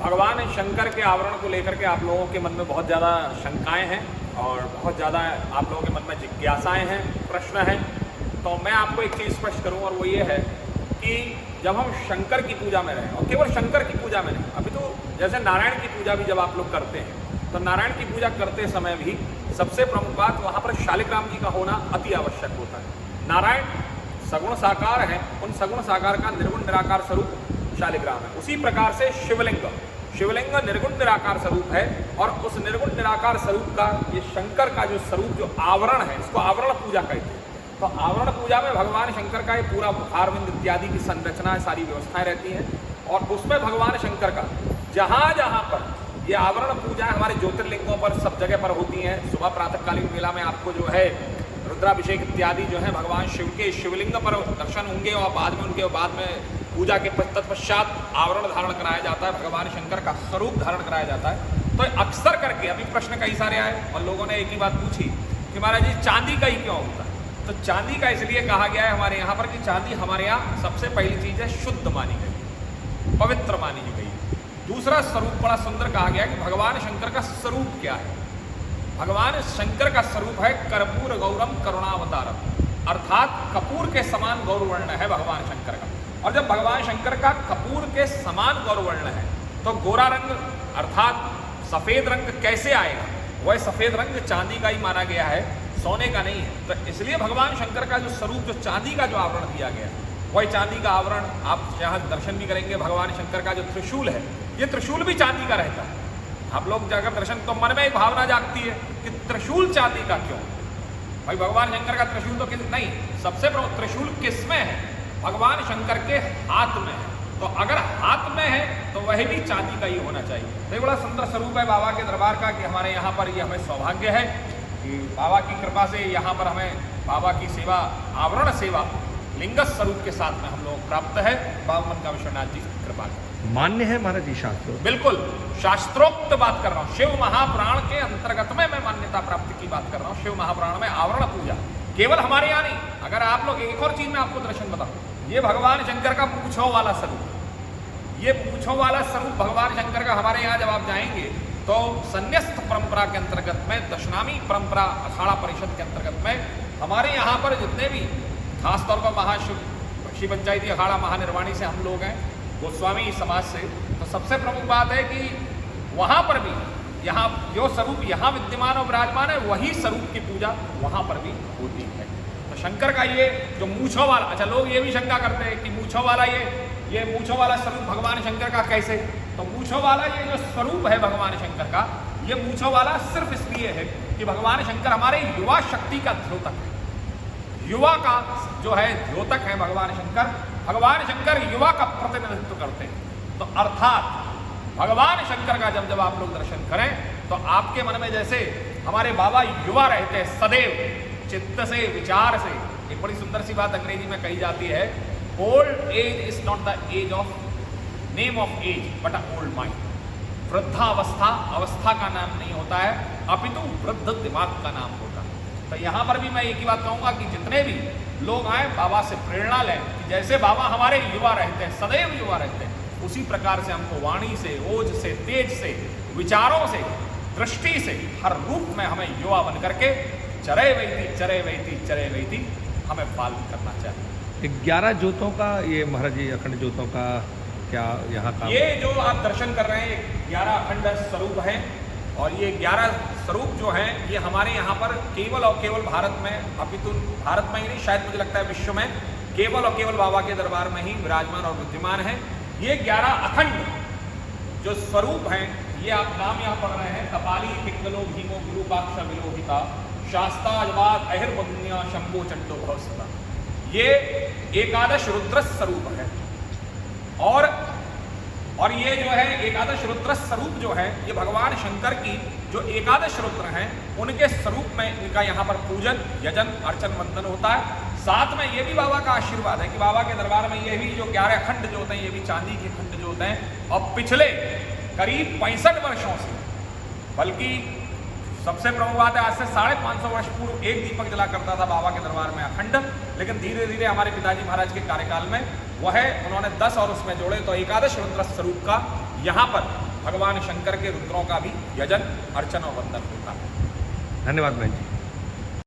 भगवान शंकर के आवरण को लेकर के आप लोगों के मन में बहुत ज़्यादा शंकाएं हैं और बहुत ज़्यादा आप लोगों के मन में जिज्ञासाएं हैं, प्रश्न हैं। तो मैं आपको एक चीज़ स्पष्ट करूं और वो ये है कि जब हम शंकर की पूजा में रहें, और केवल शंकर की पूजा में नहीं, अभी तो जैसे नारायण की पूजा भी जब आप लोग करते हैं तो नारायण की पूजा करते समय भी सबसे प्रमुख बात वहाँ पर शालिग्राम जी का होना अति आवश्यक होता है। नारायण सगुण साकार हैं, उन सगुण साकार का निर्गुण निराकार स्वरूप शालिग्राम है। उसी प्रकार से शिवलिंग निर्गुण निराकार स्वरूप है और उस निर्गुण निराकार स्वरूप का ये शंकर का जो स्वरूप, जो आवरण है, इसको आवरण पूजा कहते हैं। तो आवरण पूजा में भगवान शंकर का ये पूरा मुखारविंद इत्यादि की संरचना, सारी व्यवस्थाएं रहती हैं और उसमें भगवान शंकर का जहाँ जहाँ पर ये आवरण पूजा हमारे ज्योतिर्लिंगों पर सब जगह पर होती हैं। सुबह प्रातःकालीन मेला में आपको जो है रुद्राभिषेक इत्यादि जो है भगवान शिव के शिवलिंग पर दर्शन होंगे और बाद में उनके बाद में पूजा के तत्पश्चात आवरण धारण कराया जाता है, भगवान शंकर का स्वरूप धारण कराया जाता है। तो अक्सर करके अभी प्रश्न कई सारे आए और लोगों ने एक ही बात पूछी कि महाराज जी चांदी का ही क्यों होता है। तो चांदी का इसलिए कहा गया है हमारे यहाँ पर कि चांदी हमारे यहाँ सबसे पहली चीज़ है, शुद्ध मानी गई, पवित्र मानी गई। दूसरा स्वरूप बड़ा सुंदर कहा गया कि भगवान शंकर का स्वरूप क्या है। भगवान शंकर का स्वरूप है कर्पूर गौरम करुणावतारम, अर्थात कपूर के समान गौरवर्ण है भगवान शंकर का। और जब भगवान शंकर का कपूर के समान गौरवर्ण है तो गोरा रंग अर्थात सफ़ेद रंग कैसे आएगा। वह सफ़ेद रंग चांदी का ही माना गया है, सोने का नहीं है। तो इसलिए भगवान शंकर का जो स्वरूप, जो चांदी का जो आवरण दिया गया है, वही चांदी का आवरण आप यहाँ दर्शन भी करेंगे। भगवान शंकर का जो त्रिशूल है, ये त्रिशूल भी चांदी का रहता है। आप लोग जाकर दर्शन, तो मन में एक भावना जागती है कि त्रिशूल चांदी का क्यों। भाई भगवान शंकर का त्रिशूल तो किस नहीं, सबसे प्रमुख त्रिशूल किसमें है, भगवान शंकर के हाथ में है। तो अगर हाथ में है तो वह भी चांदी का ही होना चाहिए। तो ये बड़ा सुंदर स्वरूप है बाबा के दरबार का कि हमारे यहाँ पर ये हमें सौभाग्य है कि बाबा की कृपा से यहाँ पर हमें बाबा की सेवा, आवरण सेवा लिंग स्वरूप के साथ में हम लोग प्राप्त है। बाबा मन का विश्वनाथ जी की कृपा मान्य है महाराज जी शास्त्र, बिल्कुल शास्त्रोक्त बात कर रहा हूँ। शिव महापुराण के अंतर्गत में मैं मान्यता प्राप्ति की बात कर रहा हूँ। शिव महापुराण में आवरण पूजा केवल हमारे यहाँ नहीं, अगर आप लोग एक और चीज में आपको दर्शन बताऊं, ये भगवान शंकर का पूछो वाला स्वरूप, ये पूछो वाला स्वरूप भगवान शंकर का हमारे यहाँ जब आप जाएंगे तो संन्यस्त परंपरा के अंतर्गत में, दशनामी परंपरा अखाड़ा परिषद के अंतर्गत में हमारे यहाँ पर जितने भी खासतौर पर महाशिव पंचायती अखाड़ा महानिर्वाणी से हम लोग हैं, गोस्वामी समाज से, तो सबसे प्रमुख बात है कि वहाँ पर भी यहाँ जो स्वरूप यहाँ विद्यमान और विराजमान है, वही स्वरूप की पूजा वहाँ पर भी होती है। तो शंकर का ये जो मूछों वाला, अच्छा लोग ये भी शंका करते हैं कि मूछों वाला ये मूछों वाला स्वरूप भगवान शंकर का कैसे। तो मूछों वाला ये जो स्वरूप है भगवान शंकर का, ये मूछों वाला सिर्फ इसलिए है कि भगवान शंकर हमारे युवा शक्ति का द्योतक है। युवा का जो है द्योतक है भगवान शंकर। भगवान शंकर युवा का प्रतिनिधित्व करते हैं। तो अर्थात भगवान शंकर का जब आप लोग दर्शन करें तो आपके मन में जैसे हमारे बाबा युवा रहते हैं सदैव, चित्त से, विचार से। एक बड़ी सुंदर सी बात अंग्रेजी में कही जाती है, old age is not the age of name of age but a old mind. वृद्धावस्था अवस्था का नाम नहीं होता है, अपितु वृद्ध दिमाग का नाम होता है। तो यहाँ पर भी मैं एक ही बात कहूँगा कि जितने भी लोग आए बाबा से प्रेरणा लें कि जैसे बाबा हमारे युवा रहते हैं, सदैव युवा रहते हैं, उसी प्रकार से हमको वाणी से, ओज से, तेज से, विचारों से, दृष्टि से, हर रूप में हमें युवा बन करके चरे वैती हमें पालन करना चाहिए। 11 ज्योतों का ये महाराज जी अखंड ज्योतों का क्या यहाँ का, ये जो आप दर्शन कर रहे हैं 11 अखंड स्वरूप हैं और ये 11 स्वरूप जो हैं ये हमारे यहाँ पर केवल और केवल भारत में, अपितु भारत में ही नहीं, शायद मुझे लगता है विश्व में केवल और केवल बाबा के दरबार में ही विराजमान और विद्यमान है। ये 11 अखंड जो स्वरूप हैं, ये आप नाम यहाँ पढ़ रहे हैं, कपाली, पिंगलो, भीमो, विरूपाक्ष, विलोहिता, शास्ता, अजवाद, अहिर्वन्य, शंभो, चंडो, भवसदा। ये एकादश रुद्र स्वरूप है और ये जो है एकादश रुद्र स्वरूप जो है, ये भगवान शंकर की जो एकादश रुद्र हैं उनके स्वरूप में इनका यहाँ पर पूजन, यजन, अर्चन, वंदन होता है। साथ में ये भी बाबा का आशीर्वाद है कि बाबा के दरबार में ये भी जो 11 खंड जो होते हैं, ये भी चांदी के खंड जो होते हैं। और पिछले करीब 65 वर्षों से, बल्कि सबसे प्रमुख बात है आज से 550 वर्ष पूर्व एक दीपक जला करता था बाबा के दरबार में अखंड, लेकिन धीरे धीरे हमारे पिताजी महाराज के कार्यकाल में वह उन्होंने 10 और उसमें जोड़े, तो एकादश रुद्र स्वरूप का यहाँ पर भगवान शंकर के रुद्रों का भी यजन अर्चन और वंदन होता है। धन्यवाद बहन जी।